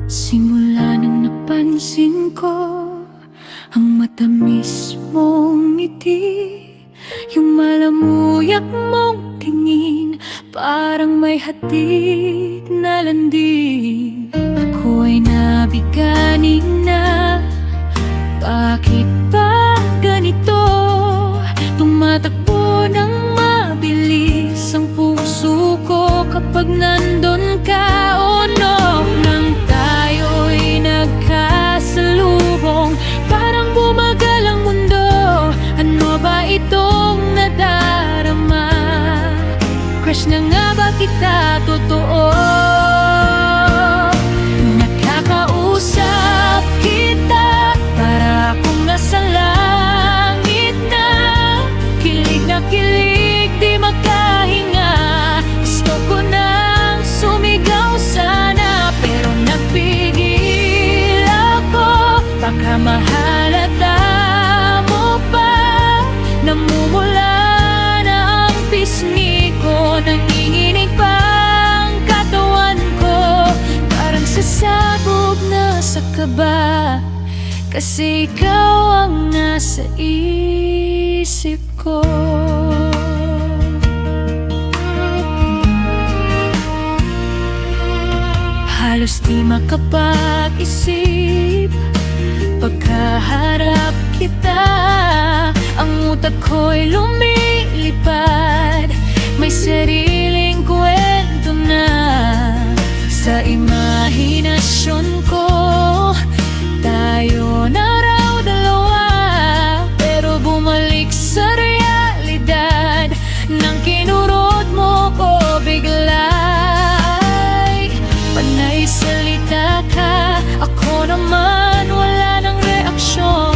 Simula nang napansin ko ang matamis mong ngiti, yung malamuyak mong tingin, parang may hatid na landi. Ako'y nabiganin na, bakit ba ganito? Tumatakbo ng mabilis ang puso ko kapag nandun ka. Oh no, nang tayo'y nagkasalubong, parang bumagal ang mundo. Ano ba itong nadarama? Crush na nga ba kita? Totoo. Nakakausap kita, para akong nasa langit na. Kilig na kilig, di makahinga. Gusto ko nang sumigaw sana, pero nagpigil ako. Baka mahalata mo pa. Namumula na ang pisngi ko, nanginginig pa ang katawan ko, parang sasabog na sa kaba, kasi ikaw ang nasa isip ko. Halos di makapag-isip pagkaharap kita. Ang utak ko'y lumilipad, may sariling kwento na sa imahinasyon ko. Tayo na raw dalawa, pero bumalik sa realidad. Nang kinurot mo ko bigla, ay panay salita ka, ako naman wala ng reaksyon.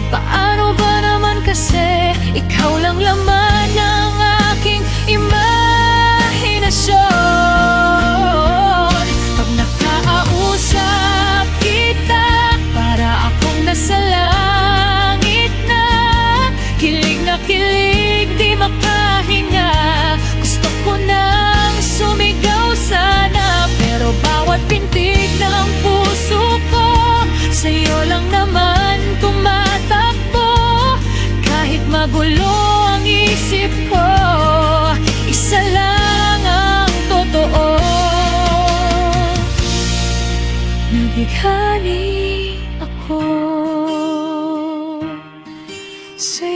Paano ba naman kasi ikaw lang laman ng aking imahinasyon? Pag nakakausap kita, para akong nasa langit na. Kilig, di makahinga. Gusto ko nang sumigaw sana, pero bawat pintig ng puso ko sa'yo lang naman tumatakbo. Kahit magulo ang isip ko, isa lang ang totoo. Nabighani ako sa'yo.